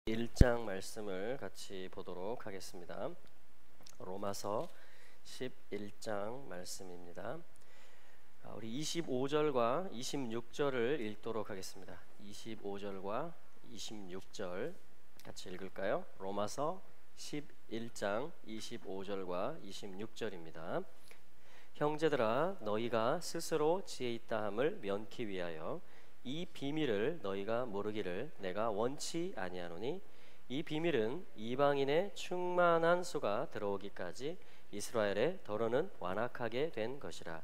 1장 말씀을 같이 보도록 하겠습니다. 로마서 11장 말씀입니다. 우리 25절과 26절을 읽도록 하겠습니다. 25절과 26절 같이 읽을까요? 로마서 11장 25절과 26절입니다. 형제들아, 너희가 스스로 지혜 있다 함을 면키 위하여 이 비밀을 너희가 모르기를 내가 원치 아니하노니, 이 비밀은 이방인의 충만한 수가 들어오기까지 이스라엘의 더러는 완악하게 된 것이라.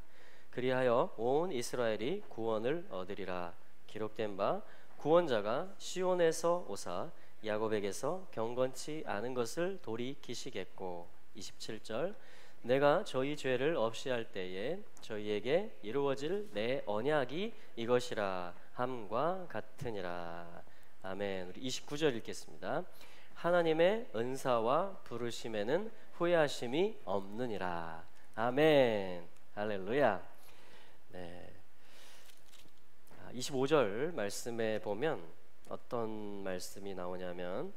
그리하여 온 이스라엘이 구원을 얻으리라. 기록된 바 구원자가 시온에서 오사 야곱에게서 경건치 않은 것을 돌이키시겠고. 27절 내가 저희 죄를 없이 할 때에 저희에게 이루어질 내 언약이 이것이라 함과 같으니라. 아멘. 우리 29절 읽겠습니다. 하나님의 은사와 부르심에는 후회하심이 없느니라. 아멘. 할렐루야. 네. 25절 말씀에 보면 어떤 말씀이 나오냐면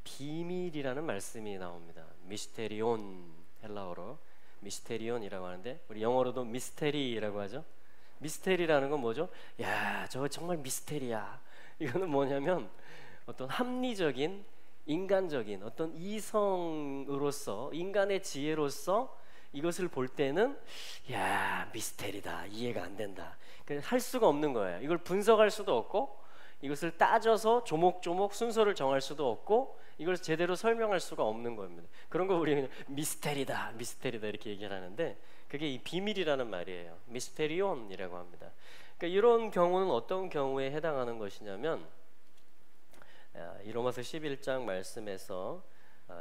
비밀이라는 말씀이 나옵니다. 미스테리온, 헬라어로 미스테리온이라고 하는데 우리 영어로도 미스테리라고 하죠. 미스테리라는 건 뭐죠? 야, 저거 정말 미스테리야. 이거는 뭐냐면 어떤 합리적인 인간적인 어떤 이성으로서 인간의 지혜로서 이것을 볼 때는 야, 미스테리다, 이해가 안 된다, 할 수가 없는 거예요. 이걸 분석할 수도 없고 이것을 따져서 조목조목 순서를 정할 수도 없고 이걸 제대로 설명할 수가 없는 겁니다. 그런 거 우리 그냥 미스테리다, 미스테리다 이렇게 얘기를 하는데 그게 이 비밀이라는 말이에요. 미스테리온이라고 합니다. 그러니까 이런 경우는 어떤 경우에 해당하는 것이냐면 이 로마서 11장 말씀에서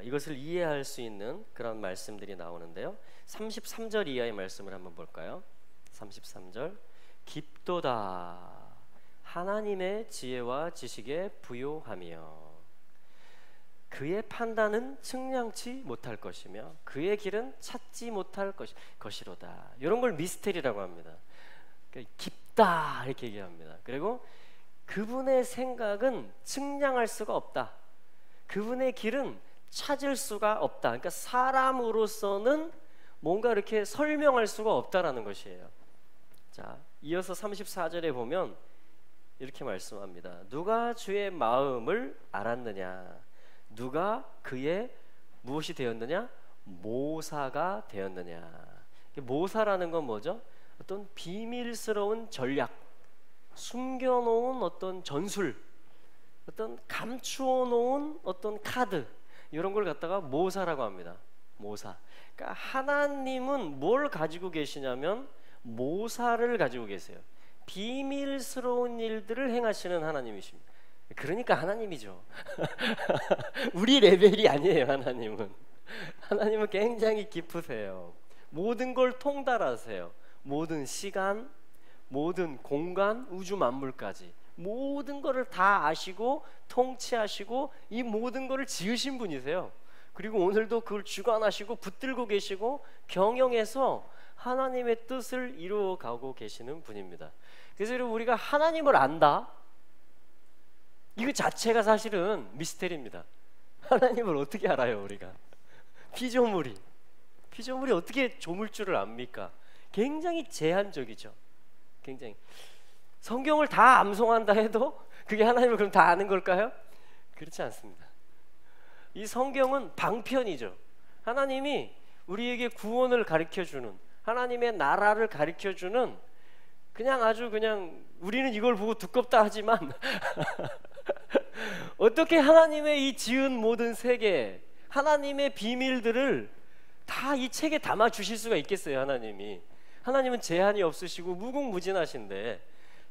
이것을 이해할 수 있는 그런 말씀들이 나오는데요. 33절 이하의 말씀을 한번 볼까요? 33절 깊도다 하나님의 지혜와 지식에 부요하며 그의 판단은 측량치 못할 것이며 그의 길은 찾지 못할 것이로다. 이런 걸 미스테리라고 합니다. 그러니까 깊다 이렇게 얘기합니다. 그리고 그분의 생각은 측량할 수가 없다. 그분의 길은 찾을 수가 없다. 그러니까 사람으로서는 뭔가 이렇게 설명할 수가 없다라는 것이에요. 자, 이어서 34절에 보면 이렇게 말씀합니다. 누가 주의 마음을 알았느냐? 누가 그의 무엇이 되었느냐? 모사가 되었느냐? 모사라는 건 뭐죠? 어떤 비밀스러운 전략, 숨겨놓은 어떤 전술, 어떤 감추어 놓은 어떤 카드, 이런 걸 갖다가 모사라고 합니다. 모사. 그러니까 하나님은 뭘 가지고 계시냐면 모사를 가지고 계세요. 비밀스러운 일들을 행하시는 하나님이십니다. 그러니까 하나님이죠. 우리 레벨이 아니에요. 하나님은 굉장히 깊으세요. 모든 걸 통달하세요. 모든 시간, 모든 공간, 우주 만물까지 모든 거를 다 아시고 통치하시고 이 모든 거를 지으신 분이세요. 그리고 오늘도 그걸 주관하시고 붙들고 계시고 경영해서 하나님의 뜻을 이루어가고 계시는 분입니다. 그래서 우리가 하나님을 안다, 이거 자체가 사실은 미스테리입니다. 하나님을 어떻게 알아요? 우리가 피조물이 어떻게 조물줄을 압니까? 굉장히 제한적이죠. 굉장히 성경을 다 암송한다 해도 그게 하나님을 그럼 다 아는 걸까요? 그렇지 않습니다. 이 성경은 방편이죠. 하나님이 우리에게 구원을 가르쳐주는, 하나님의 나라를 가르쳐주는, 그냥 아주 그냥 우리는 이걸 보고 두껍다 하지만 어떻게 하나님의 이 지은 모든 세계, 하나님의 비밀들을 다 이 책에 담아 주실 수가 있겠어요? 하나님은 제한이 없으시고 무궁무진하신데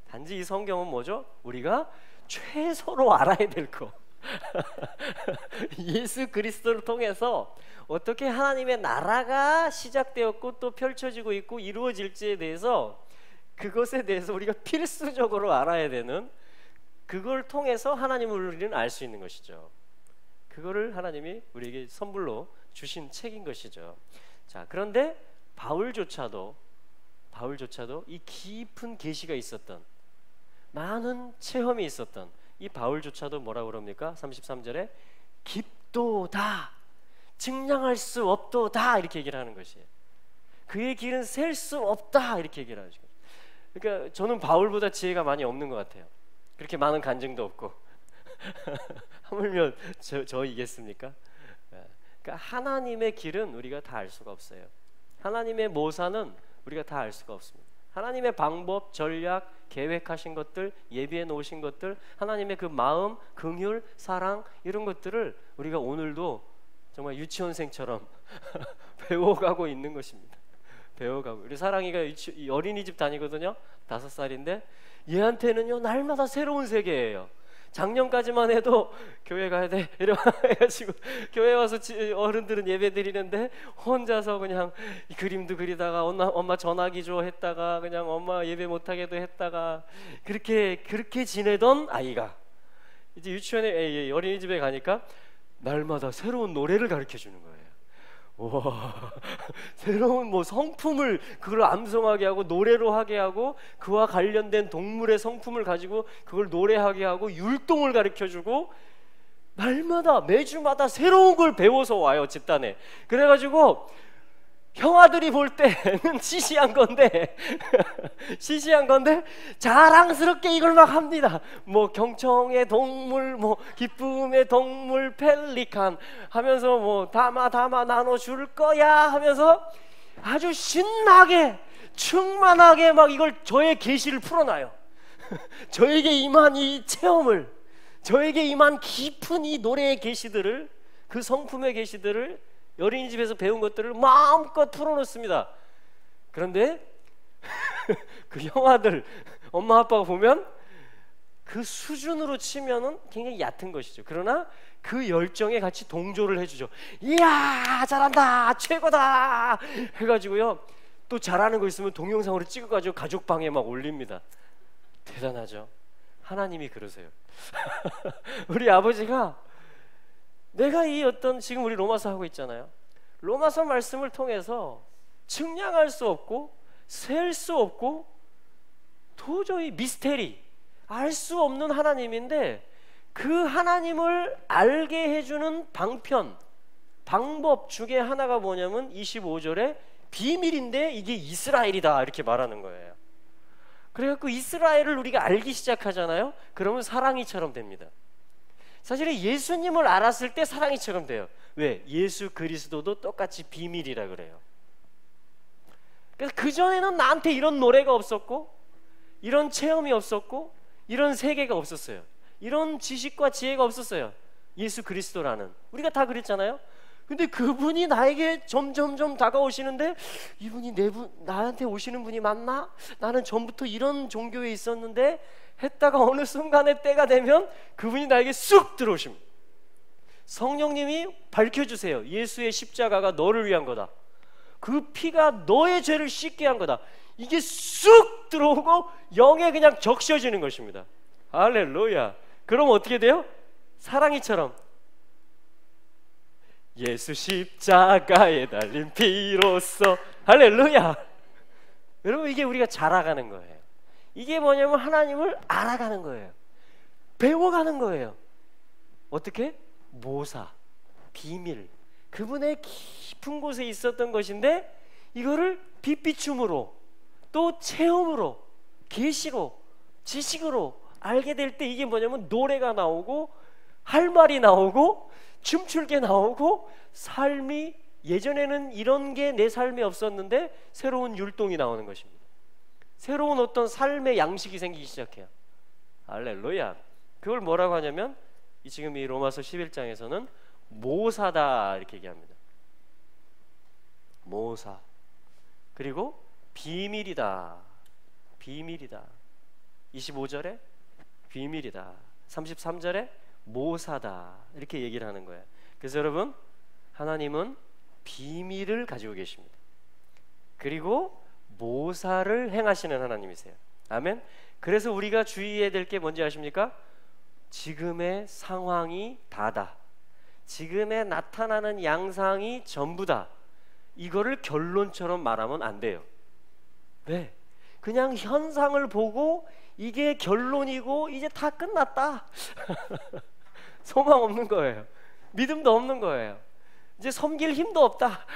단지 이 성경은 뭐죠? 우리가 최소로 알아야 될 거 예수 그리스도를 통해서 어떻게 하나님의 나라가 시작되었고 또 펼쳐지고 있고 이루어질지에 대해서, 그것에 대해서 우리가 필수적으로 알아야 되는, 그걸 통해서 하나님을 우리는 알 수 있는 것이죠. 그거를 하나님이 우리에게 선물로 주신 책인 것이죠. 자, 그런데 바울조차도 이 깊은 계시가 있었던, 많은 체험이 있었던, 이 바울조차도 뭐라고 그럽니까? 33절에 깊도다, 증량할 수 없도다, 이렇게 얘기를 하는 것이에요. 그의 길은 셀 수 없다, 이렇게 얘기를 하죠. 그러니까 저는 바울보다 지혜가 많이 없는 것 같아요. 그렇게 많은 간증도 없고 하물며 저이겠습니까? 그러니까 하나님의 길은 우리가 다 알 수가 없어요. 하나님의 모사는 우리가 다 알 수가 없습니다. 하나님의 방법, 전략, 계획하신 것들, 예비해 놓으신 것들, 하나님의 그 마음, 긍휼, 사랑, 이런 것들을 우리가 오늘도 정말 유치원생처럼 배워가고 있는 것입니다. 배워가고. 우리 사랑이가 어린이집 다니거든요. 5살인데 얘한테는요 날마다 새로운 세계예요. 작년까지만 해도 교회 가야 돼 이러 해가지고 교회 와서 어른들은 예배 드리는데 혼자서 그냥 그림도 그리다가 엄마 전화기 줘 했다가 그냥 엄마 예배 못하게도 했다가 그렇게 지내던 아이가 이제 유치원에 어린이집에 가니까 날마다 새로운 노래를 가르쳐 주는 거예요. 와, 새로운 뭐 성품을 그걸 암송하게 하고 노래로 하게 하고 그와 관련된 동물의 성품을 가지고 그걸 노래하게 하고 율동을 가르쳐주고 날마다 매주마다 새로운 걸 배워서 와요 집단에. 그래가지고 형아들이 볼 때는 시시한 건데 시시한 건데 자랑스럽게 이걸 막 합니다. 뭐 경청의 동물, 뭐 기쁨의 동물 펠리칸 하면서 뭐 담아 나눠줄 거야 하면서 아주 신나게 충만하게 막 이걸 저의 계시를 풀어놔요. 저에게 임한 이 체험을, 저에게 임한 깊은 이 노래의 계시들을, 그 성품의 계시들을, 어린이집에서 배운 것들을 마음껏 풀어놓습니다. 그런데 그 형아들 엄마 아빠가 보면 그 수준으로 치면은 굉장히 얕은 것이죠. 그러나 그 열정에 같이 동조를 해주죠. 이야 잘한다 최고다 해가지고요 또 잘하는 거 있으면 동영상으로 찍어가지고 가족방에 막 올립니다. 대단하죠. 하나님이 그러세요. 우리 아버지가 내가 이 어떤 지금 우리 로마서 하고 있잖아요. 로마서 말씀을 통해서 측량할 수 없고 셀 수 없고 도저히 미스테리, 알 수 없는 하나님인데 그 하나님을 알게 해주는 방법 중에 하나가 뭐냐면 25절에 비밀인데 이게 이스라엘이다 이렇게 말하는 거예요. 그래갖고 이스라엘을 우리가 알기 시작하잖아요. 그러면 사랑이처럼 됩니다. 사실은 예수님을 알았을 때 사랑이처럼 돼요. 왜? 예수 그리스도도 똑같이 비밀이라 그래요. 그래서 그전에는 나한테 이런 노래가 없었고 이런 체험이 없었고 이런 세계가 없었어요. 이런 지식과 지혜가 없었어요. 예수 그리스도라는. 우리가 다 그랬잖아요. 근데 그분이 나에게 점점점 다가오시는데 이분이 나한테 오시는 분이 맞나? 나는 전부터 이런 종교에 있었는데 했다가 어느 순간에 때가 되면 그분이 나에게 쑥 들어오십니다. 성령님이 밝혀주세요. 예수의 십자가가 너를 위한 거다. 그 피가 너의 죄를 씻게 한 거다. 이게 쑥 들어오고 영에 그냥 적셔지는 것입니다. 할렐루야. 그럼 어떻게 돼요? 사랑이처럼 예수 십자가에 달린 피로써 할렐루야. 여러분 이게 우리가 자라가는 거예요. 이게 뭐냐면 하나님을 알아가는 거예요. 배워가는 거예요. 어떻게? 모사, 비밀, 그분의 깊은 곳에 있었던 것인데 이거를 빛비춤으로 또 체험으로 계시로 지식으로 알게 될 때 이게 뭐냐면 노래가 나오고 할 말이 나오고 춤출게 나오고 삶이 예전에는 이런 게 내 삶에 없었는데 새로운 율동이 나오는 것입니다. 새로운 어떤 삶의 양식이 생기기 시작해요. 할렐루야. 그걸 뭐라고 하냐면 지금 이 로마서 11장에서는 모사다 이렇게 얘기합니다. 모사. 그리고 비밀이다. 비밀이다. 25절에 비밀이다. 33절에 모사다 이렇게 얘기를 하는 거예요. 그래서 여러분 하나님은 비밀을 가지고 계십니다. 그리고 모사를 행하시는 하나님이세요. 아멘. 그래서 우리가 주의해야 될 게 뭔지 아십니까? 지금의 상황이 다다. 지금에 나타나는 양상이 전부다. 이거를 결론처럼 말하면 안 돼요. 왜? 그냥 현상을 보고 이게 결론이고 이제 다 끝났다. 소망 없는 거예요. 믿음도 없는 거예요. 이제 섬길 힘도 없다.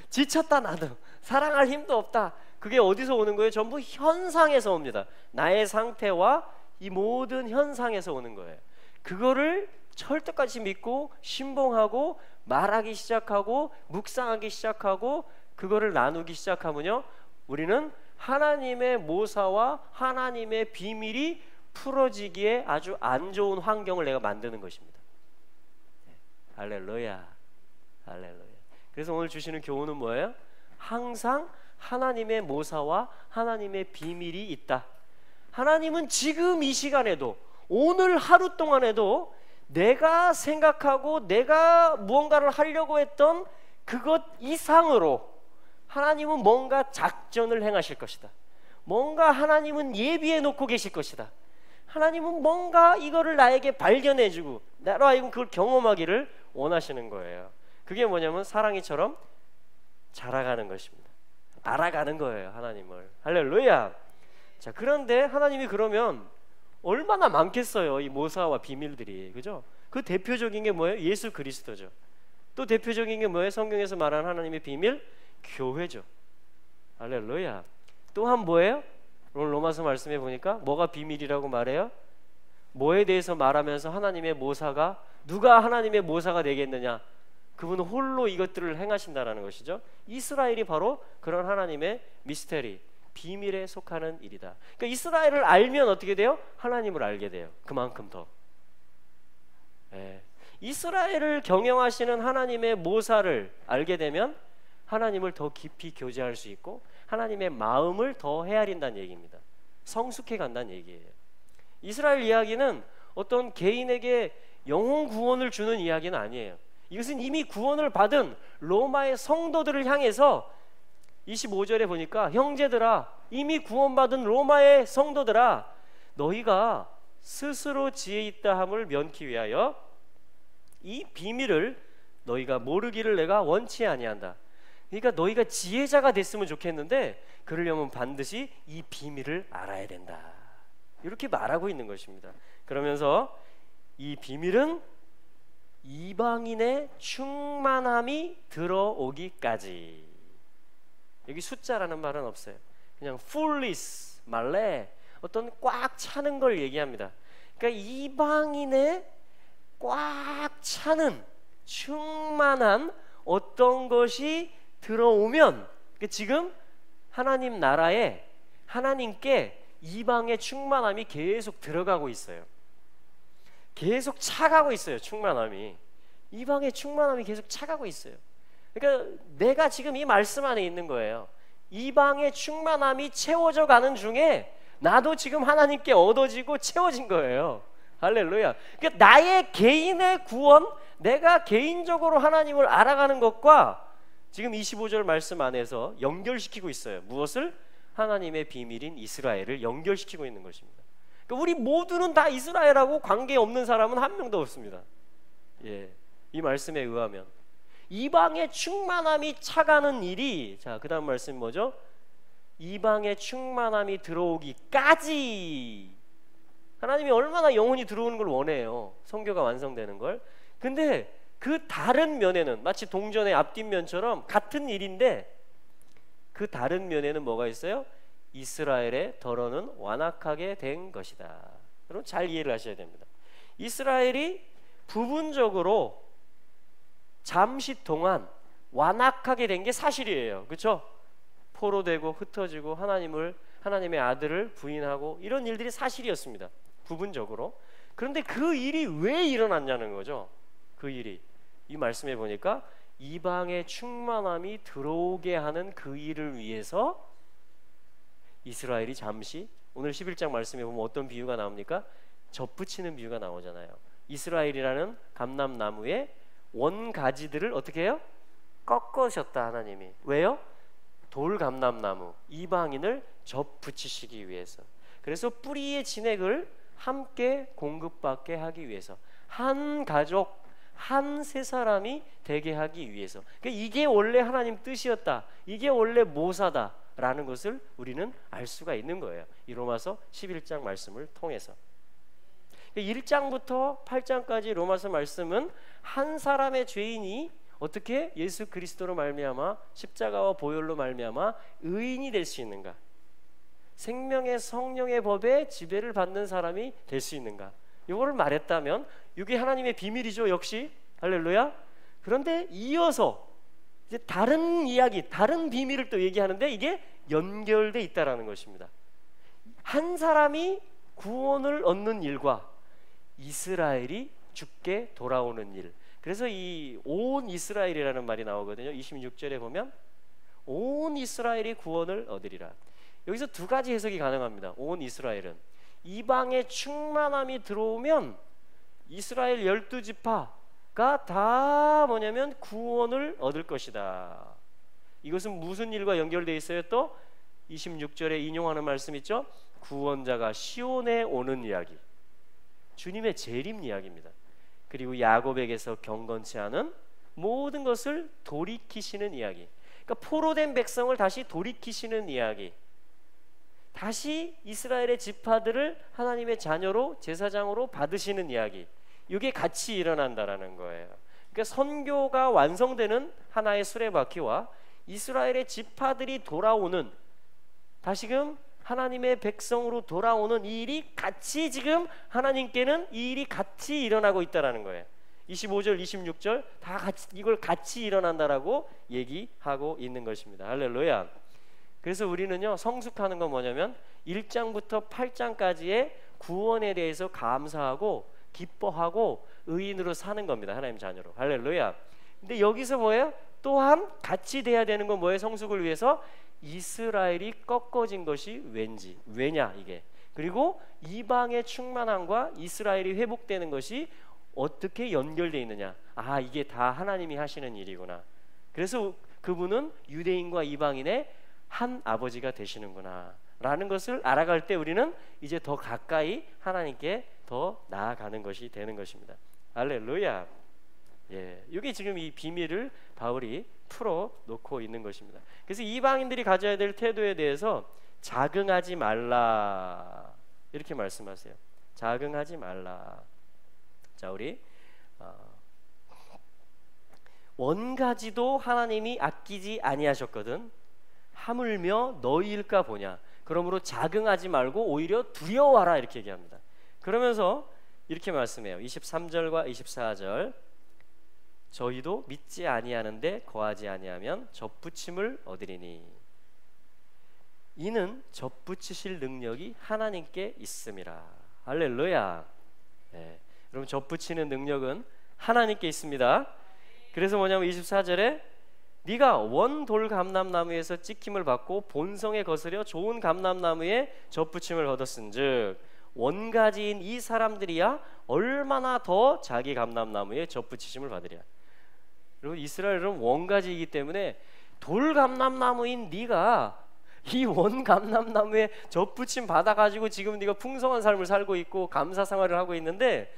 지쳤다 나도. 사랑할 힘도 없다. 그게 어디서 오는 거예요? 전부 현상에서 옵니다. 나의 상태와 이 모든 현상에서 오는 거예요. 그거를 철떡같이 믿고 신봉하고 말하기 시작하고 묵상하기 시작하고 그거를 나누기 시작하면요, 우리는 하나님의 모사와 하나님의 비밀이 풀어지기에 아주 안 좋은 환경을 내가 만드는 것입니다. 할렐루야, 할렐루야. 그래서 오늘 주시는 교훈은 뭐예요? 항상 하나님의 모사와 하나님의 비밀이 있다. 하나님은 지금 이 시간에도, 오늘 하루 동안에도 내가 생각하고 내가 무언가를 하려고 했던 그것 이상으로 하나님은 뭔가 작전을 행하실 것이다. 뭔가 하나님은 예비해 놓고 계실 것이다. 하나님은 뭔가 이거를 나에게 발견해주고 나로 하여금 그걸 경험하기를 원하시는 거예요. 그게 뭐냐면 사랑이처럼 자라가는 것입니다. 알아가는 거예요, 하나님을. 할렐루야. 자, 그런데 하나님이 그러면 얼마나 많겠어요, 이 모사와 비밀들이. 그죠? 그 대표적인 게 뭐예요? 예수 그리스도죠. 또 대표적인 게 뭐예요? 성경에서 말하는 하나님의 비밀? 교회죠. 할렐루야. 또한 뭐예요? 오늘 로마서 말씀해 보니까 뭐가 비밀이라고 말해요? 뭐에 대해서 말하면서 하나님의 모사가, 누가 하나님의 모사가 되겠느냐? 그분은 홀로 이것들을 행하신다라는 것이죠. 이스라엘이 바로 그런 하나님의 미스테리, 비밀에 속하는 일이다. 그러니까 이스라엘을 알면 어떻게 돼요? 하나님을 알게 돼요. 그만큼 더. 이스라엘을 경영하시는 하나님의 모사를 알게 되면 하나님을 더 깊이 교제할 수 있고 하나님의 마음을 더 헤아린다는 얘기입니다. 성숙해 간다는 얘기예요. 이스라엘 이야기는 어떤 개인에게 영혼 구원을 주는 이야기는 아니에요. 이것은 이미 구원을 받은 로마의 성도들을 향해서 25절에 보니까 형제들아, 이미 구원받은 로마의 성도들아, 너희가 스스로 지혜 있다 함을 면키 위하여 이 비밀을 너희가 모르기를 내가 원치 아니한다. 그러니까 너희가 지혜자가 됐으면 좋겠는데 그러려면 반드시 이 비밀을 알아야 된다. 이렇게 말하고 있는 것입니다. 그러면서 이 비밀은 이방인의 충만함이 들어오기까지. 여기 숫자라는 말은 없어요. 그냥 fullness, 말레, 어떤 꽉 차는 걸 얘기합니다. 그러니까 이방인의 꽉 차는 충만한 어떤 것이 들어오면, 그러니까 지금 하나님 나라에, 하나님께 이방의 충만함이 계속 들어가고 있어요. 계속 차가고 있어요. 충만함이, 이방의 충만함이 계속 차가고 있어요. 그러니까 내가 지금 이 말씀 안에 있는 거예요. 이방의 충만함이 채워져 가는 중에 나도 지금 하나님께 얻어지고 채워진 거예요. 할렐루야. 그러니까 나의 개인의 구원, 내가 개인적으로 하나님을 알아가는 것과 지금 25절 말씀 안에서 연결시키고 있어요. 무엇을? 하나님의 비밀인 이스라엘을 연결시키고 있는 것입니다. 그러니까 우리 모두는 다 이스라엘하고 관계없는 사람은 한 명도 없습니다. 이 말씀에 의하면 이방의 충만함이 차가는 일이, 자, 그 다음 말씀 뭐죠? 이방의 충만함이 들어오기까지. 하나님이 얼마나 영혼이 들어오는 걸 원해요, 성교가 완성되는 걸. 근데 그 다른 면에는 마치 동전의 앞뒷면처럼 같은 일인데 그 다른 면에는 뭐가 있어요? 이스라엘의 덜어는 완악하게 된 것이다. 여러분 잘 이해를 하셔야 됩니다. 이스라엘이 부분적으로 잠시 동안 완악하게 된 게 사실이에요. 그렇죠? 포로되고 흩어지고 하나님의 아들을 부인하고 이런 일들이 사실이었습니다. 부분적으로. 그런데 그 일이 왜 일어났냐는 거죠. 그 일이 이 말씀에 보니까 이방의 충만함이 들어오게 하는 그 일을 위해서 이스라엘이 잠시, 오늘 11장 말씀에 보면 어떤 비유가 나옵니까? 접붙이는 비유가 나오잖아요. 이스라엘이라는 감람나무의 원가지들을 어떻게 해요? 꺾으셨다, 하나님이. 왜요? 돌감람나무, 이방인을 접붙이시기 위해서. 그래서 뿌리의 진액을 함께 공급받게 하기 위해서, 한 가족, 한 세 사람이 되게 하기 위해서. 그러니까 이게 원래 하나님 뜻이었다, 이게 원래 모사다, 라는 것을 우리는 알 수가 있는 거예요. 이 로마서 11장 말씀을 통해서. 1장부터 8장까지 로마서 말씀은 한 사람의 죄인이 어떻게 예수 그리스도로 말미암아 십자가와 보혈로 말미암아 의인이 될 수 있는가, 생명의 성령의 법에 지배를 받는 사람이 될 수 있는가, 이거를 말했다면 이게 하나님의 비밀이죠. 역시 할렐루야. 그런데 이어서 이제 다른 이야기, 다른 비밀을 또 얘기하는데 이게 연결돼 있다라는 것입니다. 한 사람이 구원을 얻는 일과 이스라엘이 죽게 돌아오는 일. 그래서 이 온 이스라엘이라는 말이 나오거든요. 26절에 보면 온 이스라엘이 구원을 얻으리라. 여기서 두 가지 해석이 가능합니다. 온 이스라엘은 이방의 충만함이 들어오면 이스라엘 12지파가 다 뭐냐면 구원을 얻을 것이다. 이것은 무슨 일과 연결되어 있어요? 또 26절에 인용하는 말씀 있죠? 구원자가 시온에 오는 이야기, 주님의 재림 이야기입니다. 그리고 야곱에게서 경건치 않은 모든 것을 돌이키시는 이야기, 그러니까 포로된 백성을 다시 돌이키시는 이야기, 다시 이스라엘의 지파들을 하나님의 자녀로 제사장으로 받으시는 이야기, 이게 같이 일어난다라는 거예요. 그러니까 선교가 완성되는 하나의 수레바퀴와 이스라엘의 지파들이 돌아오는, 다시금 하나님의 백성으로 돌아오는 이 일이 같이 지금 하나님께는 이 일이 같이 일어나고 있다라는 거예요. 25절 26절 다 같이 이걸 같이 일어난다라고 얘기하고 있는 것입니다. 할렐루야. 그래서 우리는요 성숙하는 건 뭐냐면 1장부터 8장까지의 구원에 대해서 감사하고 기뻐하고 의인으로 사는 겁니다. 하나님 자녀로. 할렐루야. 근데 여기서 뭐예요? 또한 같이 돼야 되는 건 뭐예요? 성숙을 위해서 이스라엘이 꺾어진 것이 왜냐 이게, 그리고 이방의 충만함과 이스라엘이 회복되는 것이 어떻게 연결되어 있느냐. 아, 이게 다 하나님이 하시는 일이구나. 그래서 그분은 유대인과 이방인의 한 아버지가 되시는구나 라는 것을 알아갈 때 우리는 이제 더 가까이 하나님께 더 나아가는 것이 되는 것입니다. 할렐루야. 예, 이게 지금 이 비밀을 바울이 풀어놓고 있는 것입니다. 그래서 이방인들이 가져야 될 태도에 대해서 자긍하지 말라 이렇게 말씀하세요. 자긍하지 말라. 자, 우리 원가지도 하나님이 아끼지 아니하셨거든 하물며 너희일까 보냐. 그러므로 자긍하지 말고 오히려 두려워하라 이렇게 얘기합니다. 그러면서 이렇게 말씀해요. 23절과 24절 저희도 믿지 아니하는데 거하지 아니하면 접붙임을 얻으리니 이는 접붙이실 능력이 하나님께 있음이라. 할렐루야. 네. 여러분 접붙이는 능력은 하나님께 있습니다. 그래서 뭐냐면 24절에 네가 원 돌 감람나무에서 찍힘을 받고 본성에 거스려 좋은 감람나무에 접붙임을 얻었은즉 원가지인 이 사람들이야 얼마나 더 자기 감람나무에 접붙이심을 받으랴. 여러분 이스라엘은 원가지이기 때문에 돌 감람나무인 네가 이 원 감람나무에 접붙임 받아가지고 지금 네가 풍성한 삶을 살고 있고 감사 생활을 하고 있는데,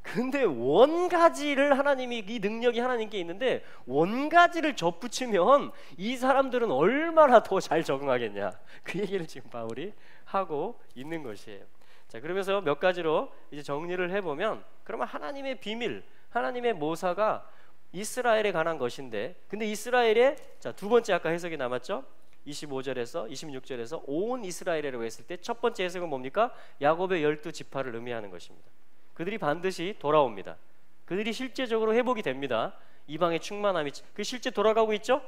근데 원가지를 하나님이, 이 능력이 하나님께 있는데 원가지를 접붙이면 이 사람들은 얼마나 더 잘 적응하겠냐. 그 얘기를 지금 바울이 하고 있는 것이에요. 자, 그러면서 몇 가지로 이제 정리를 해보면, 그러면 하나님의 비밀, 하나님의 모사가 이스라엘에 관한 것인데, 근데 이스라엘의 자, 두 번째 아까 해석이 남았죠. 25절에서 26절에서 온 이스라엘이라고 했을 때 첫 번째 해석은 뭡니까? 야곱의 12지파를 의미하는 것입니다. 그들이 반드시 돌아옵니다. 그들이 실제적으로 회복이 됩니다. 이방의 충만함이 그 실제 돌아가고 있죠.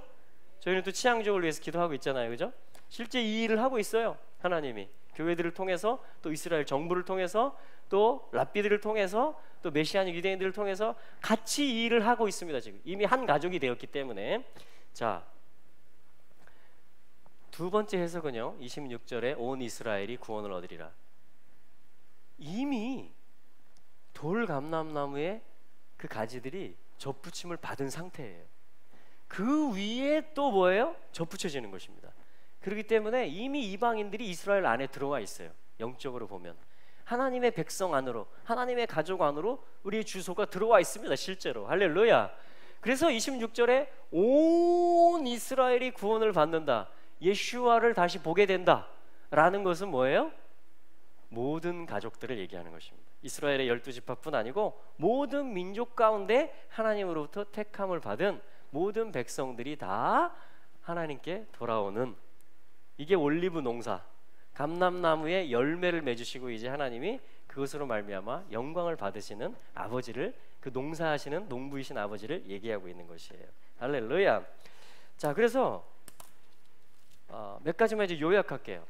저희는 또 치앙족을 위해서 기도하고 있잖아요, 그죠? 실제 이 일을 하고 있어요. 하나님이 교회들을 통해서, 또 이스라엘 정부를 통해서, 또 랍비들을 통해서, 또 메시아닉 유대인들을 통해서 같이 이 일을 하고 있습니다. 지금 이미 한 가족이 되었기 때문에. 자, 두 번째 해석은요 26절에 온 이스라엘이 구원을 얻으리라. 이미 돌 감람나무의 그 가지들이 접붙임을 받은 상태예요. 그 위에 또 뭐예요? 접붙여지는 것입니다. 그렇기 때문에 이미 이방인들이 이스라엘 안에 들어와 있어요. 영적으로 보면 하나님의 백성 안으로, 하나님의 가족 안으로 우리의 주소가 들어와 있습니다. 실제로. 할렐루야. 그래서 26절에 온 이스라엘이 구원을 받는다. 예슈아를 다시 보게 된다라는 것은 뭐예요? 모든 가족들을 얘기하는 것입니다. 이스라엘의 12지파뿐 아니고 모든 민족 가운데 하나님으로부터 택함을 받은 모든 백성들이 다 하나님께 돌아오는, 이게 올리브 농사, 감람나무에 열매를 맺으시고 이제 하나님이 그것으로 말미암아 영광을 받으시는 아버지를, 그 농사하시는 농부이신 아버지를 얘기하고 있는 것이에요. 할렐루야. 자, 그래서 몇 가지만 이제 요약할게요.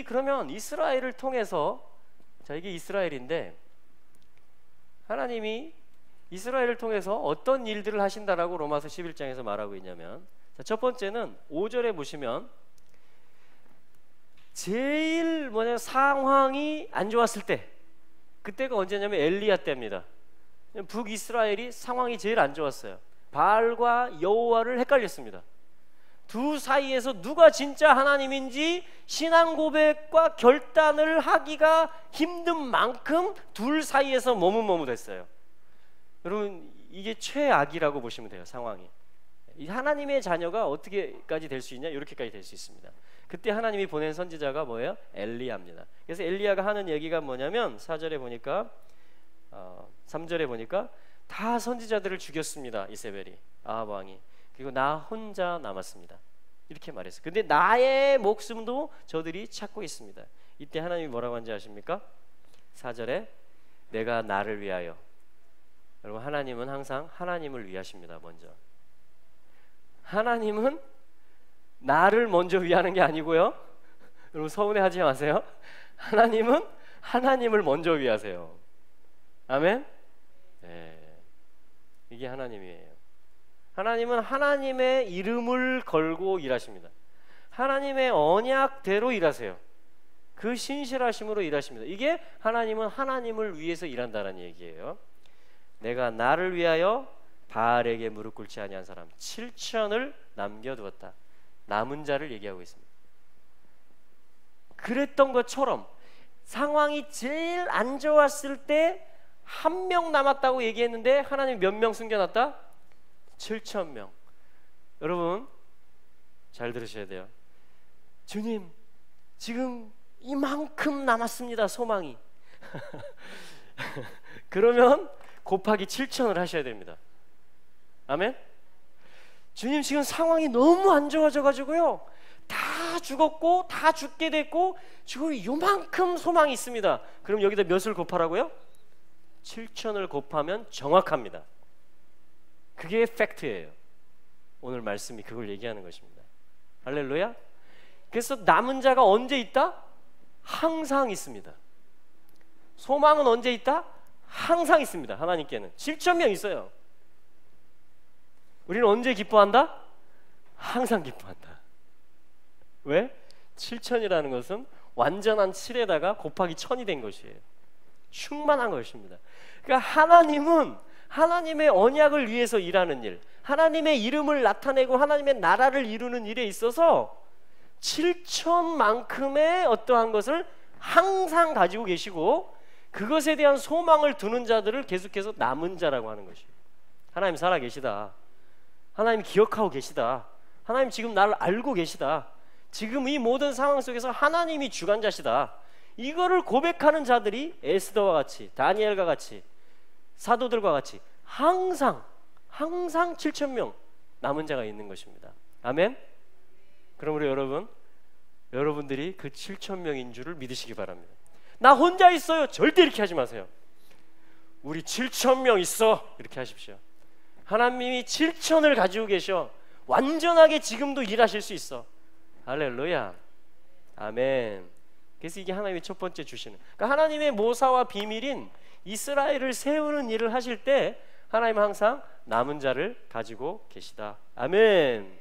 그러면 이스라엘을 통해서, 자, 이게 이스라엘인데 하나님이 이스라엘을 통해서 어떤 일들을 하신다라고 로마서 11장에서 말하고 있냐면, 자, 첫 번째는 5절에 보시면 제일 상황이 안 좋았을 때, 그때가 언제냐면 엘리야 때입니다. 북이스라엘이 상황이 제일 안 좋았어요. 바알과 여호와를 헷갈렸습니다. 두 사이에서 누가 진짜 하나님인지 신앙 고백과 결단을 하기가 힘든 만큼 둘 사이에서 머뭇머뭇했어요. 여러분, 이게 최악이라고 보시면 돼요. 상황이. 이 하나님의 자녀가 어떻게까지 될 수 있냐? 이렇게까지 될 수 있습니다. 그때 하나님이 보낸 선지자가 뭐예요? 엘리야입니다. 그래서 엘리야가 하는 얘기가 뭐냐면 4절에 보니까 3절에 보니까 다 선지자들을 죽였습니다. 이세벨이, 아합 왕이. 그리고 나 혼자 남았습니다. 이렇게 말했어요. 근데 나의 목숨도 저들이 찾고 있습니다. 이때 하나님이 뭐라고 하는지 아십니까? 4절에 내가 나를 위하여. 여러분, 하나님은 항상 하나님을 위하십니다. 먼저 하나님은 나를 먼저 위하는 게 아니고요. 여러분, 서운해하지 마세요. 하나님은 하나님을 먼저 위하세요. 아멘. 네, 이게 하나님이에요. 하나님은 하나님의 이름을 걸고 일하십니다. 하나님의 언약대로 일하세요. 그 신실하심으로 일하십니다. 이게 하나님은 하나님을 위해서 일한다는 얘기예요. 내가 나를 위하여 바알에게 무릎 꿇지 아니한 사람 7천을 남겨두었다. 남은 자를 얘기하고 있습니다. 그랬던 것처럼 상황이 제일 안 좋았을 때 1명 남았다고 얘기했는데 하나님 몇 명 숨겨놨다? 7,000명. 여러분, 잘 들으셔야 돼요. 주님, 지금 이만큼 남았습니다. 소망이. 그러면 곱하기 7,000을 하셔야 됩니다. 아멘? 주님, 지금 상황이 너무 안 좋아져가지고요, 다 죽었고 다 죽게 됐고 지금 요만큼 소망이 있습니다. 그럼 여기다 몇을 곱하라고요? 7,000을 곱하면 정확합니다. 그게 팩트예요. 오늘 말씀이 그걸 얘기하는 것입니다. 할렐루야. 그래서 남은 자가 언제 있다? 항상 있습니다. 소망은 언제 있다? 항상 있습니다. 하나님께는 7,000명 있어요. 우리는 언제 기뻐한다? 항상 기뻐한다. 왜? 7,000이라는 것은 완전한 7에다가 곱하기 1,000이 된 것이에요. 충만한 것입니다. 그러니까 하나님은 하나님의 언약을 위해서 일하는 일, 하나님의 이름을 나타내고 하나님의 나라를 이루는 일에 있어서 7,000만큼의 어떠한 것을 항상 가지고 계시고, 그것에 대한 소망을 두는 자들을 계속해서 남은 자라고 하는 것이에요. 하나님 살아계시다. 하나님 기억하고 계시다. 하나님 지금 나를 알고 계시다. 지금 이 모든 상황 속에서 하나님이 주관자시다. 이거를 고백하는 자들이 에스더와 같이, 다니엘과 같이, 사도들과 같이 항상 7,000명 남은 자가 있는 것입니다. 아멘. 그러므로 여러분들이 그 7,000명인 줄을 믿으시기 바랍니다. 나 혼자 있어요. 절대 이렇게 하지 마세요. 우리 7,000명 있어. 이렇게 하십시오. 하나님이 7,000을 가지고 계셔. 완전하게 지금도 일하실 수 있어. 할렐루야. 아멘. 그래서 이게 하나님이 첫 번째 주시는, 그러니까 하나님의 모사와 비밀인 이스라엘을 세우는 일을 하실 때 하나님은 항상 남은 자를 가지고 계시다. 아멘.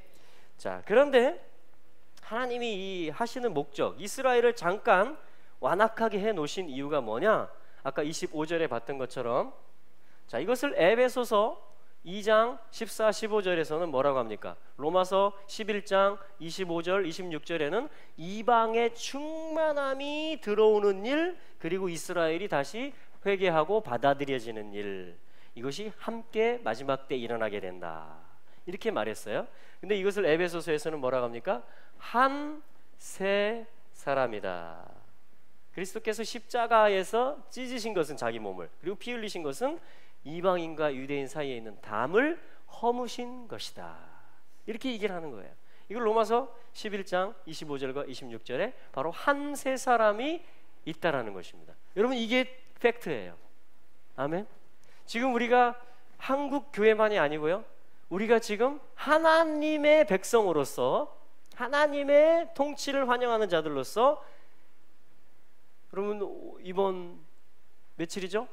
자, 그런데 하나님이 이 하시는 목적, 이스라엘을 잠깐 완악하게 해 놓으신 이유가 뭐냐? 아까 25절에 봤던 것처럼, 자, 이것을 에베소서 2장 14, 15절에서는 뭐라고 합니까? 로마서 11장 25절, 26절에는 이방의 충만함이 들어오는 일, 그리고 이스라엘이 다시 회개하고 받아들여지는 일, 이것이 함께 마지막 때 일어나게 된다. 이렇게 말했어요. 근데 이것을 에베소서에서는 뭐라고 합니까? 한 세 사람이다. 그리스도께서 십자가에서 찢으신 것은 자기 몸을, 그리고 피 흘리신 것은 이방인과 유대인 사이에 있는 담을 허무신 것이다. 이렇게 얘기를 하는 거예요. 이걸 로마서 11장 25절과 26절에 바로 한 세 사람이 있다라는 것입니다. 여러분, 이게 팩트예요. 아멘. 지금 우리가 한국 교회만이 아니고요, 우리가 지금 하나님의 백성으로서, 하나님의 통치를 환영하는 자들로서, 여러분 이번 며칠이죠?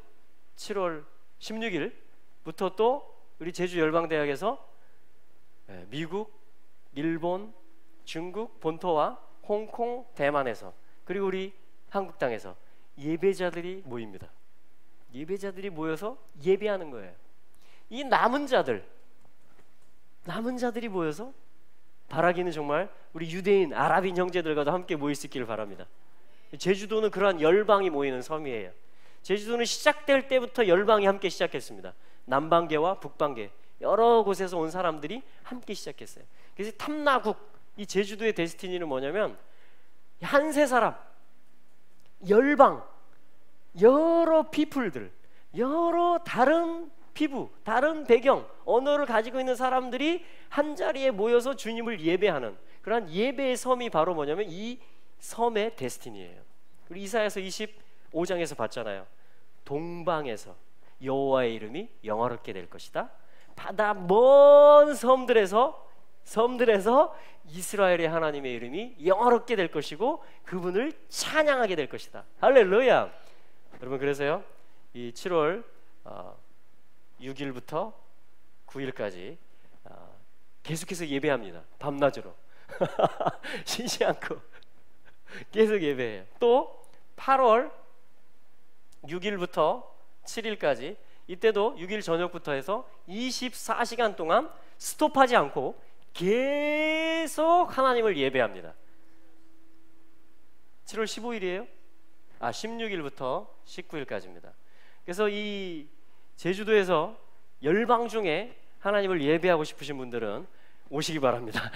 7월 16일부터 또 우리 제주 열방대학에서 미국, 일본, 중국 본토와 홍콩, 대만에서, 그리고 우리 한국 땅에서 예배자들이 모입니다. 예배자들이 모여서 예배하는 거예요. 이 남은 자들이 모여서 바라기는 정말 우리 유대인, 아랍인 형제들과도 함께 모일 수 있기를 바랍니다. 제주도는 그러한 열방이 모이는 섬이에요. 제주도는 시작될 때부터 열방이 함께 시작했습니다. 남방계와 북방계 여러 곳에서 온 사람들이 함께 시작했어요. 그래서 탐나국, 이 제주도의 데스티니는 뭐냐면 한 세 사람, 열방, 여러 피플들, 여러 다른 피부, 다른 배경, 언어를 가지고 있는 사람들이 한 자리에 모여서 주님을 예배하는 그러한 예배의 섬이 바로 뭐냐면 이 섬의 데스티니예요. 우리 이사야서 25장에서 봤잖아요. 동방에서 여호와의 이름이 영화롭게 될 것이다. 바다 먼 섬들에서 이스라엘의 하나님의 이름이 영화롭게 될 것이고 그분을 찬양하게 될 것이다. 할렐루야. 여러분, 그래서요, 이 7월 6일부터 9일까지 계속해서 예배합니다. 밤낮으로 쉬지 않고 계속 예배해요. 또 8월 6일부터 7일까지, 이때도 6일 저녁부터 해서 24시간 동안 스톱하지 않고 계속 하나님을 예배합니다. 7월 15일이에요? 16일부터 19일까지입니다. 그래서 이 제주도에서 열방 중에 하나님을 예배하고 싶으신 분들은 오시기 바랍니다.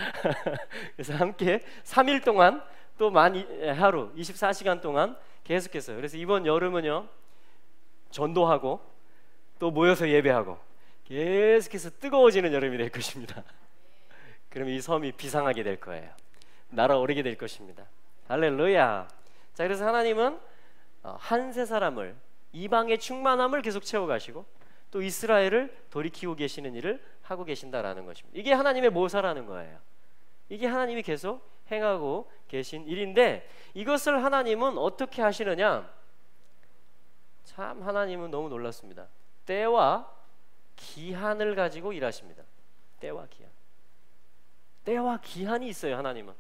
그래서 함께 3일 동안 또 하루 24시간 동안 계속해서, 그래서 이번 여름은요, 전도하고 또 모여서 예배하고 계속해서 뜨거워지는 여름이 될 것입니다. 그러면 이 섬이 비상하게 될 거예요. 날아오르게 될 것입니다. 할렐루야. 자, 그래서 하나님은 한 세 사람을, 이방의 충만함을 계속 채워가시고 또 이스라엘을 돌이키고 계시는 일을 하고 계신다라는 것입니다. 이게 하나님의 모사라는 거예요. 이게 하나님이 계속 행하고 계신 일인데, 이것을 하나님은 어떻게 하시느냐? 참 하나님은 너무 놀랐습니다. 때와 기한을 가지고 일하십니다. 때와 기한. 때와 기한이 있어요. 하나님은.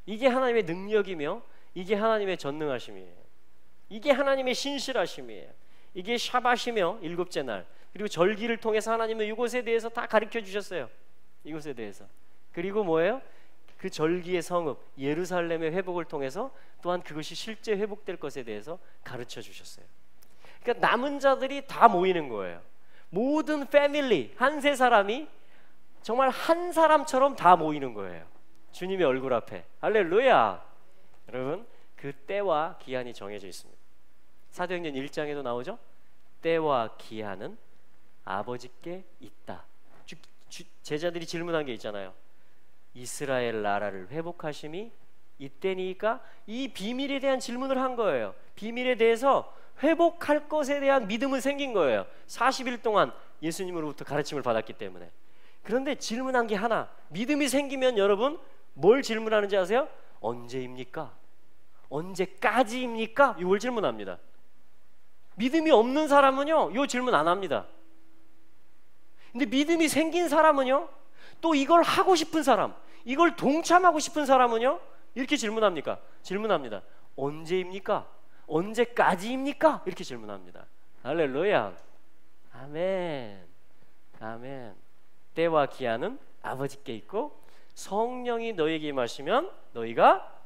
이게 하나님의 능력이며 이게 하나님의 전능하심이에요. 이게 하나님의 신실하심이에요. 이게 샤밧이며 일곱째 날, 그리고 절기를 통해서 하나님은 이것에 대해서 다 가르쳐 주셨어요. 이것에 대해서. 그리고 뭐예요? 그 절기의 성읍 예루살렘의 회복을 통해서 또한 그것이 실제 회복될 것에 대해서 가르쳐 주셨어요. 그러니까 남은 자들이 다 모이는 거예요. 모든 패밀리, 한 세 사람이 정말 한 사람처럼 다 모이는 거예요. 주님의 얼굴 앞에. 할렐루야. 여러분, 그 때와 기한이 정해져 있습니다. 사도행전 1장에도 나오죠. 때와 기한은 아버지께 있다. 제자들이 질문한 게 있잖아요. 이스라엘 나라를 회복하심이 이때니까, 이 비밀에 대한 질문을 한 거예요. 비밀에 대해서 회복할 것에 대한 믿음은 생긴 거예요. 40일 동안 예수님으로부터 가르침을 받았기 때문에. 그런데 질문한 게 하나, 믿음이 생기면 여러분 뭘 질문하는지 아세요? 언제입니까? 언제까지입니까? 이걸 질문합니다. 믿음이 없는 사람은요, 이 질문 안 합니다. 근데 믿음이 생긴 사람은요, 또 이걸 하고 싶은 사람, 이걸 동참하고 싶은 사람은요, 이렇게 질문합니다. 언제입니까? 언제까지입니까? 이렇게 질문합니다. 할렐루야. 아멘. 아멘. 때와 기한은 아버지께 있고 성령이 너희에게 임하시면 너희가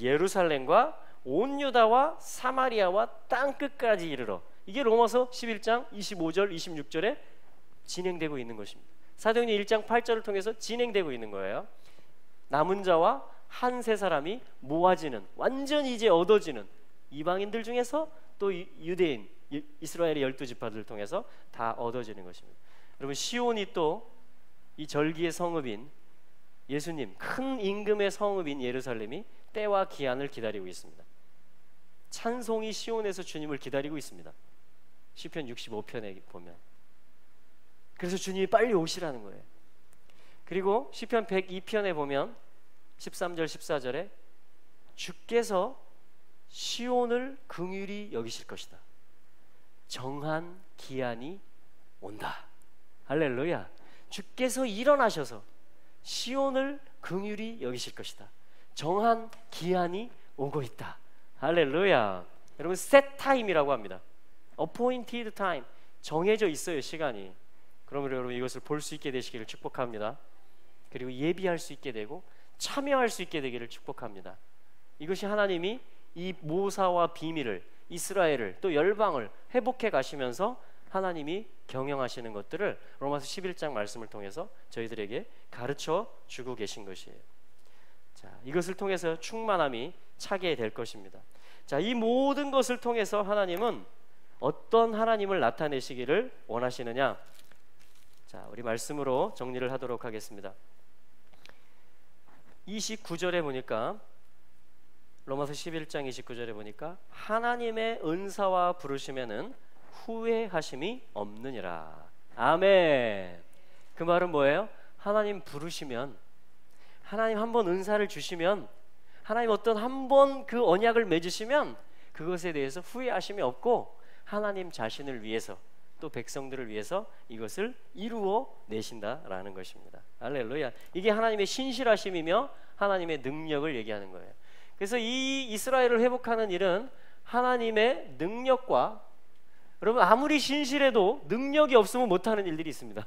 예루살렘과 온 유다와 사마리아와 땅끝까지 이르러. 이게 로마서 11장 25절 26절에 진행되고 있는 것입니다. 사도행전 1장 8절을 통해서 진행되고 있는 거예요. 남은 자와 한 세 사람이 모아지는, 완전히 이제 얻어지는, 이방인들 중에서 또 유대인 이스라엘의 12지파들을 통해서 다 얻어지는 것입니다. 여러분, 시온이 또 이 절기의 성읍인 예수님, 큰 임금의 성읍인 예루살렘이 때와 기한을 기다리고 있습니다. 찬송이 시온에서 주님을 기다리고 있습니다. 시편 65편에 보면. 그래서 주님이 빨리 오시라는 거예요. 그리고 시편 102편에 보면 13절 14절에 주께서 시온을 긍휼히 여기실 것이다. 정한 기한이 온다. 할렐루야. 주께서 일어나셔서 시온을 긍휼히 여기실 것이다. 정한 기한이 오고 있다. 할렐루야. 여러분, set time이라고 합니다. appointed time, 정해져 있어요, 시간이. 그러면 여러분, 이것을 볼 수 있게 되시기를 축복합니다. 그리고 예비할 수 있게 되고 참여할 수 있게 되기를 축복합니다. 이것이 하나님이 이 모사와 비밀을, 이스라엘을 또 열방을 회복해 가시면서 하나님이 경영하시는 것들을 로마서 11장 말씀을 통해서 저희들에게 가르쳐 주고 계신 것이에요. 자, 이것을 통해서 충만함이 차게 될 것입니다. 자, 이 모든 것을 통해서 하나님은 어떤 하나님을 나타내시기를 원하시느냐? 자, 우리 말씀으로 정리를 하도록 하겠습니다. 29절에 보니까, 로마서 11장 29절에 보니까 하나님의 은사와 부르시면은 후회하심이 없느니라. 아멘. 그 말은 뭐예요? 하나님 부르시면, 하나님 한번 은사를 주시면, 하나님 어떤 한번 그 언약을 맺으시면 그것에 대해서 후회하심이 없고 하나님 자신을 위해서 또 백성들을 위해서 이것을 이루어 내신다라는 것입니다. 할렐루야. 이게 하나님의 신실하심이며 하나님의 능력을 얘기하는 거예요. 그래서 이 이스라엘을 회복하는 일은 하나님의 능력과, 여러분, 아무리 신실해도 능력이 없으면 못하는 일들이 있습니다.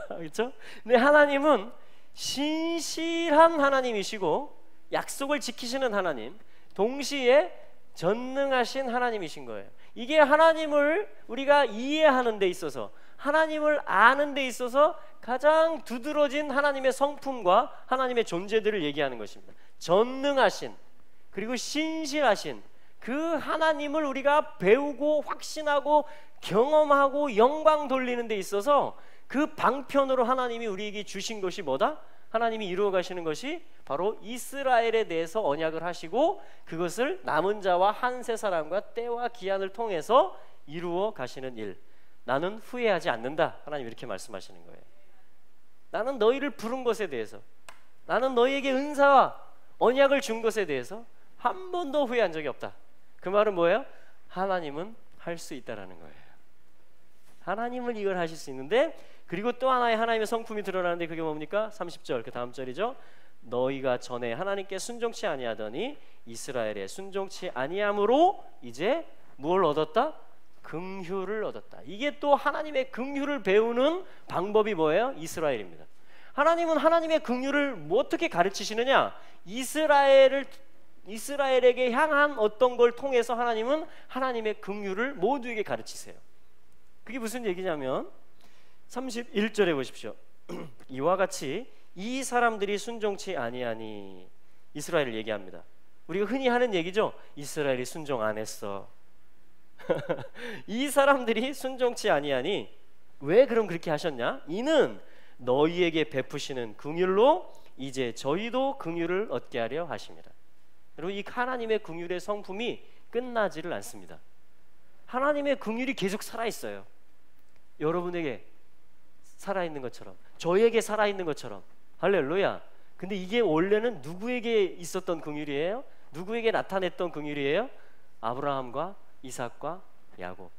그렇죠? 근데 하나님은 신실한 하나님이시고 약속을 지키시는 하나님, 동시에 전능하신 하나님이신 거예요. 이게 하나님을 우리가 이해하는 데 있어서, 하나님을 아는 데 있어서 가장 두드러진 하나님의 성품과 하나님의 존재들을 얘기하는 것입니다. 전능하신, 그리고 신실하신 그 하나님을 우리가 배우고 확신하고 경험하고 영광 돌리는 데 있어서 그 방편으로 하나님이 우리에게 주신 것이 뭐다? 하나님이 이루어 가시는 것이 바로 이스라엘에 대해서 언약을 하시고 그것을 남은 자와 한 세 사람과 때와 기한을 통해서 이루어 가시는 일. 나는 후회하지 않는다. 하나님 이렇게 말씀하시는 거예요. 나는 너희를 부른 것에 대해서, 나는 너희에게 은사와 언약을 준 것에 대해서 한 번도 후회한 적이 없다. 그 말은 뭐예요? 하나님은 할 수 있다라는 거예요. 하나님은 이걸 하실 수 있는데, 그리고 또 하나의 하나님의 성품이 드러나는데 그게 뭡니까? 30절, 그 다음 절이죠. 너희가 전에 하나님께 순종치 아니하더니 이스라엘에 순종치 아니함으로 이제 무엇을 얻었다? 긍휼을 얻었다. 이게 또 하나님의 긍휼을 배우는 방법이 뭐예요? 이스라엘입니다. 하나님은 하나님의 긍휼을 뭐 어떻게 가르치시느냐? 이스라엘에게 향한 어떤 걸 통해서 하나님은 하나님의 긍휼을 모두에게 가르치세요. 그게 무슨 얘기냐면 31절에 보십시오. 이와 같이 이 사람들이 순종치 아니하니, 이스라엘을 얘기합니다. 우리가 흔히 하는 얘기죠. 이스라엘이 순종 안 했어. 이 사람들이 순종치 아니하니, 왜 그럼 그렇게 하셨냐? 이는 너희에게 베푸시는 긍휼로 이제 저희도 긍휼을 얻게 하려 하십니다. 여러분, 이 하나님의 긍휼의 성품이 끝나지를 않습니다. 하나님의 긍휼이 계속 살아있어요. 여러분에게 살아있는 것처럼, 저에게 살아있는 것처럼. 할렐루야. 근데 이게 원래는 누구에게 있었던 긍휼이에요? 누구에게 나타냈던 긍휼이에요? 아브라함과 이삭과 야곱,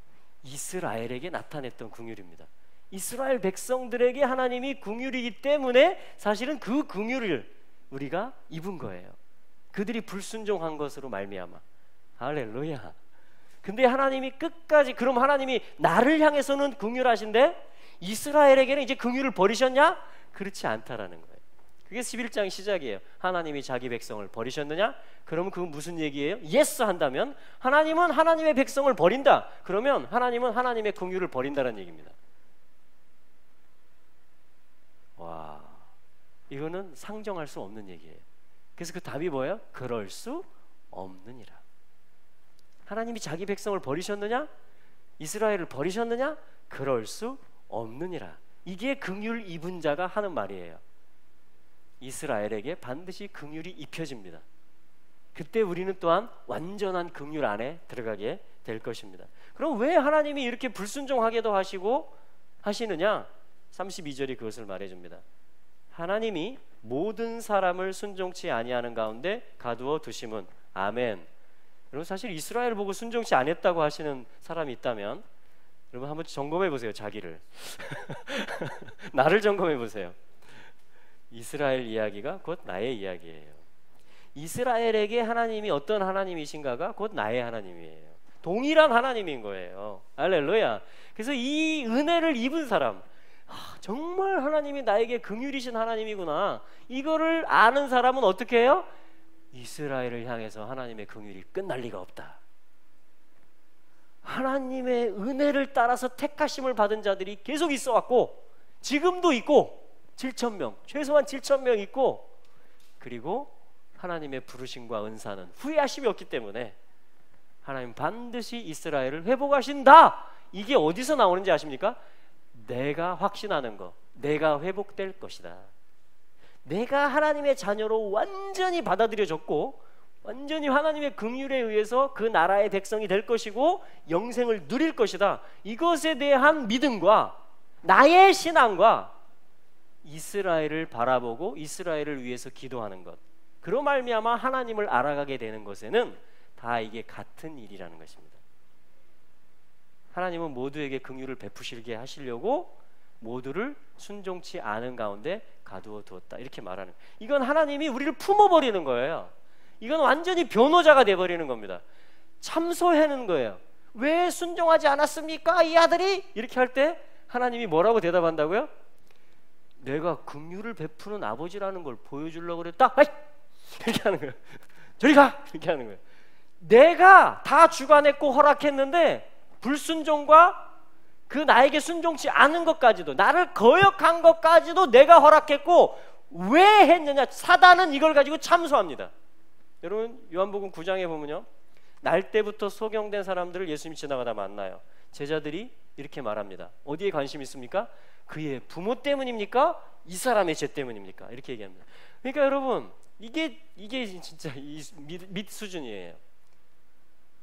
이스라엘에게 나타냈던 긍휼입니다. 이스라엘 백성들에게 하나님이 긍휼이기 때문에 사실은 그 긍휼을 우리가 입은 거예요. 그들이 불순종한 것으로 말미암아. 할렐루야. 근데 하나님이 끝까지, 그럼 하나님이 나를 향해서는 긍휼하신데 이스라엘에게는 이제 긍휼을 버리셨냐? 그렇지 않다라는 거예요. 그게 11장 시작이에요. 하나님이 자기 백성을 버리셨느냐? 그러면 그건 무슨 얘기예요? 예스 한다면 하나님은 하나님의 백성을 버린다. 그러면 하나님은 하나님의 긍휼을 버린다는 얘기입니다. 이거는 상정할 수 없는 얘기예요. 그래서 그 답이 뭐예요? 그럴 수 없느니라. 하나님이 자기 백성을 버리셨느냐? 이스라엘을 버리셨느냐? 그럴 수 없느니라. 이게 긍휼 입은 자가 하는 말이에요. 이스라엘에게 반드시 긍휼이 입혀집니다. 그때 우리는 또한 완전한 긍휼 안에 들어가게 될 것입니다. 그럼 왜 하나님이 이렇게 불순종하게도 하시느냐? 32절이 그것을 말해줍니다. 하나님이 모든 사람을 순종치 아니하는 가운데 가두어 두심은. 아멘. 여러분, 사실 이스라엘 보고 순종치 않았다고 하시는 사람이 있다면 여러분 한번 점검해 보세요. 자기를 나를 점검해 보세요. 이스라엘 이야기가 곧 나의 이야기예요. 이스라엘에게 하나님이 어떤 하나님이신가가 곧 나의 하나님이에요. 동일한 하나님인 거예요. 할렐루야. 그래서 이 은혜를 입은 사람, 정말 하나님이 나에게 긍휼이신 하나님이구나, 이거를 아는 사람은 어떻게 해요? 이스라엘을 향해서 하나님의 긍휼이 끝날 리가 없다. 하나님의 은혜를 따라서 택하심을 받은 자들이 계속 있어 왔고 지금도 있고 7,000명, 최소한 7,000명 있고, 그리고 하나님의 부르심과 은사는 후회하심이 없기 때문에 하나님 반드시 이스라엘을 회복하신다. 이게 어디서 나오는지 아십니까? 내가 확신하는 거, 내가 회복될 것이다. 내가 하나님의 자녀로 완전히 받아들여졌고 완전히 하나님의 긍휼에 의해서 그 나라의 백성이 될 것이고 영생을 누릴 것이다. 이것에 대한 믿음과 나의 신앙과 이스라엘을 바라보고 이스라엘을 위해서 기도하는 것, 그로 말미암아 하나님을 알아가게 되는 것에는 다 이게 같은 일이라는 것입니다. 하나님은 모두에게 긍휼을 베푸시게 하시려고 모두를 순종치 않은 가운데 가두어 두었다, 이렇게 말하는, 이건 하나님이 우리를 품어버리는 거예요. 이건 완전히 변호자가 돼버리는 겁니다. 참소하는 거예요. 왜 순종하지 않았습니까 이 아들이? 이렇게 할 때 하나님이 뭐라고 대답한다고요? 내가 긍휼을 베푸는 아버지라는 걸 보여주려고 그랬다. 아이! 이렇게 하는 거예요. 저리 가! 이렇게 하는 거예요. 내가 다 주관했고 허락했는데 불순종과 그 나에게 순종치 않은 것까지도, 나를 거역한 것까지도 내가 허락했고 왜 했느냐? 사단은 이걸 가지고 참소합니다. 여러분, 요한복음 9장에 보면요, 날 때부터 소경된 사람들을 예수님이 지나가다 만나요. 제자들이 이렇게 말합니다. 어디에 관심 있습니까? 그의 부모 때문입니까? 이 사람의 죄 때문입니까? 이렇게 얘기합니다. 그러니까 여러분, 이게 진짜 밑 수준이에요.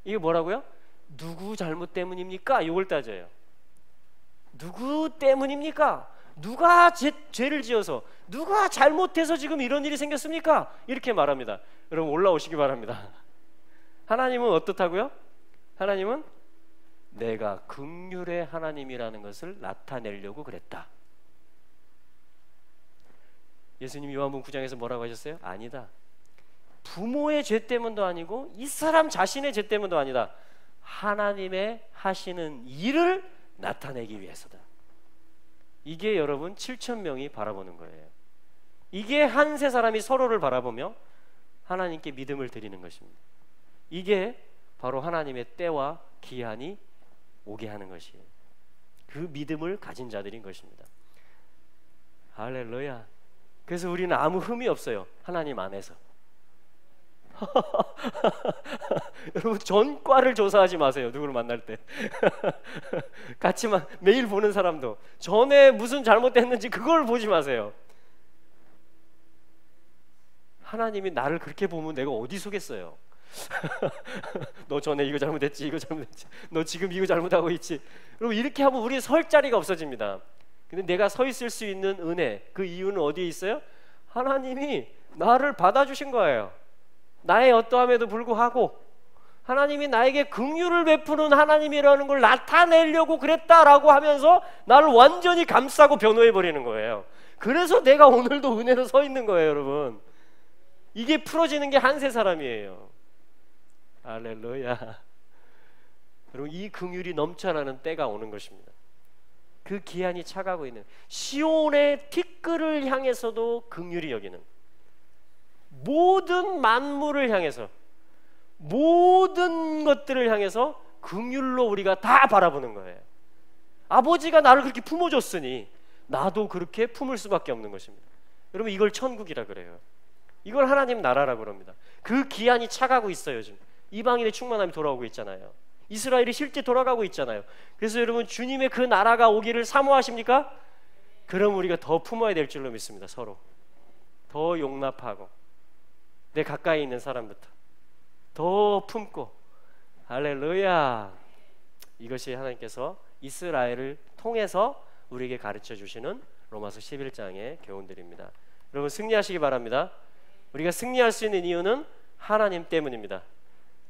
이게 뭐라고요? 누구 잘못 때문입니까? 이걸 따져요. 누구 때문입니까? 누가 죄를 지어서, 누가 잘못해서 지금 이런 일이 생겼습니까? 이렇게 말합니다. 여러분, 올라오시기 바랍니다. 하나님은 어떻다고요? 하나님은 내가 긍휼의 하나님이라는 것을 나타내려고 그랬다. 예수님이 요한복음 9장에서 뭐라고 하셨어요? 아니다. 부모의 죄 때문도 아니고 이 사람 자신의 죄 때문도 아니다. 하나님의 하시는 일을 나타내기 위해서다. 이게 여러분 7,000명이 바라보는 거예요. 이게 한 세 사람이 서로를 바라보며 하나님께 믿음을 드리는 것입니다. 이게 바로 하나님의 때와 기한이 오게 하는 것이에요. 그 믿음을 가진 자들인 것입니다. 할렐루야. 그래서 우리는 아무 흠이 없어요. 하나님 안에서. 여러분, 전과를 조사하지 마세요. 누구를 만날 때 같이 매일 보는 사람도 전에 무슨 잘못됐는지 그걸 보지 마세요. 하나님이 나를 그렇게 보면 내가 어디 속겠어요? 너 전에 이거 잘못했지, 이거 잘못했지, 너 지금 이거 잘못하고 있지. 여러분, 이렇게 하면 우리 설 자리가 없어집니다. 근데 내가 서 있을 수 있는 은혜, 그 이유는 어디에 있어요? 하나님이 나를 받아주신 거예요. 나의 어떠함에도 불구하고 하나님이 나에게 긍휼을 베푸는 하나님이라는 걸 나타내려고 그랬다라고 하면서 나를 완전히 감싸고 변호해버리는 거예요. 그래서 내가 오늘도 은혜로 서 있는 거예요. 여러분, 이게 풀어지는 게 한 세 사람이에요. 할렐루야. 여러분, 이 긍휼이 넘쳐나는 때가 오는 것입니다. 그 기한이 차가고 있는 시온의 티끌을 향해서도 긍휼히 여기는, 모든 만물을 향해서, 모든 것들을 향해서 긍휼로 우리가 다 바라보는 거예요. 아버지가 나를 그렇게 품어줬으니 나도 그렇게 품을 수밖에 없는 것입니다. 여러분 이걸 천국이라 그래요. 이걸 하나님 나라라 그럽니다. 그 기한이 차가고 있어요. 지금 이방인의 충만함이 돌아오고 있잖아요. 이스라엘이 실제 돌아가고 있잖아요. 그래서 여러분 주님의 그 나라가 오기를 사모하십니까? 그럼 우리가 더 품어야 될 줄로 믿습니다. 서로 더 용납하고 내 가까이 있는 사람부터 더 품고, 할렐루야. 이것이 하나님께서 이스라엘을 통해서 우리에게 가르쳐 주시는 로마서 11장의 교훈들입니다. 여러분 승리하시기 바랍니다. 우리가 승리할 수 있는 이유는 하나님 때문입니다.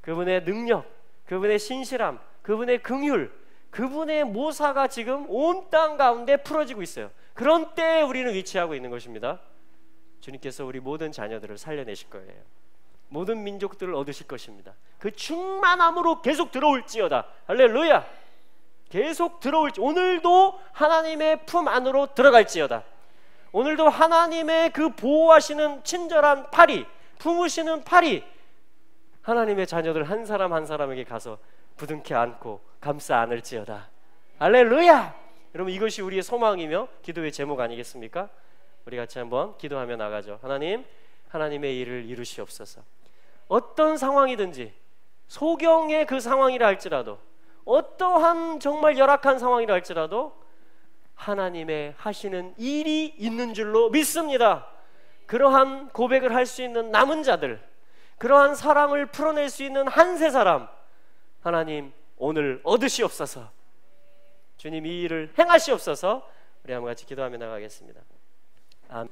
그분의 능력, 그분의 신실함, 그분의 긍휼, 그분의 모사가 지금 온 땅 가운데 풀어지고 있어요. 그런 때에 우리는 위치하고 있는 것입니다. 주님께서 우리 모든 자녀들을 살려내실 거예요. 모든 민족들을 얻으실 것입니다. 그 충만함으로 계속 들어올지어다. 할렐루야. 계속 들어올지, 오늘도 하나님의 품 안으로 들어갈지어다. 오늘도 하나님의 그 보호하시는 친절한 팔이, 품으시는 팔이 하나님의 자녀들 한 사람 한 사람에게 가서 부둥켜 안고 감싸 안을지어다. 할렐루야. 여러분 이것이 우리의 소망이며 기도의 제목 아니겠습니까? 우리 같이 한번 기도하며 나가죠. 하나님, 하나님의 일을 이루시옵소서. 어떤 상황이든지, 소경의 그 상황이라 할지라도, 어떠한 정말 열악한 상황이라 할지라도 하나님의 하시는 일이 있는 줄로 믿습니다. 그러한 고백을 할 수 있는 남은 자들, 그러한 사랑을 풀어낼 수 있는 한 세 사람 하나님 오늘 얻으시옵소서. 주님 이 일을 행하시옵소서. 우리 한번 같이 기도하며 나가겠습니다. 아멘.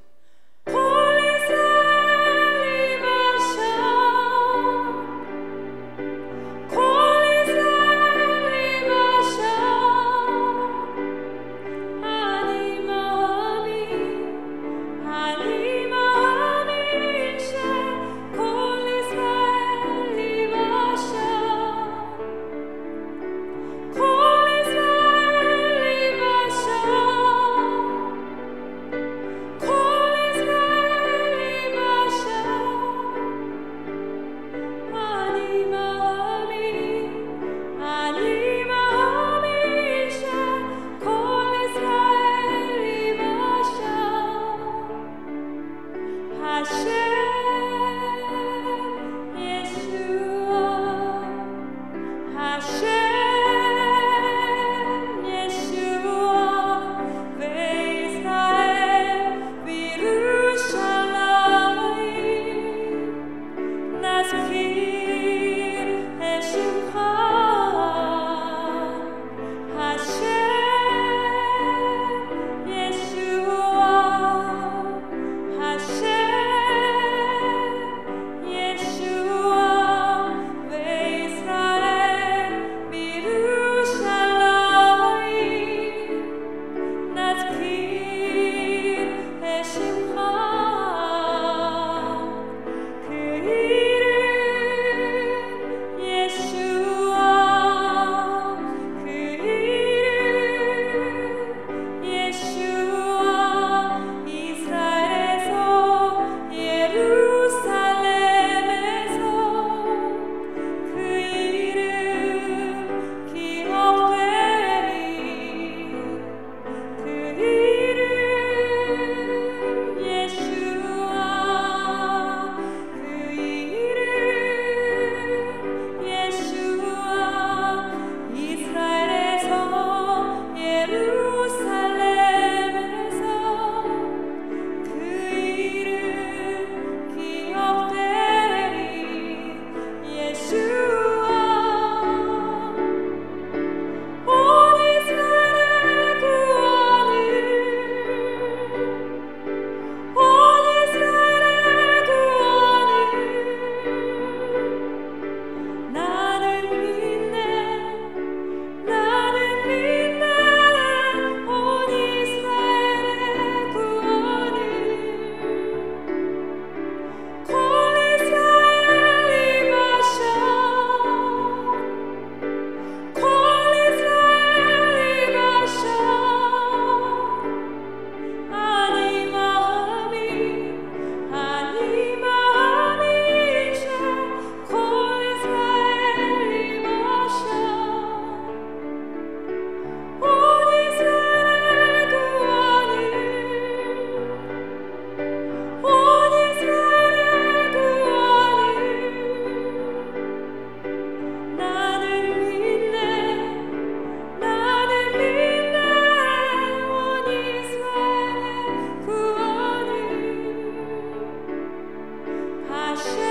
Hashem share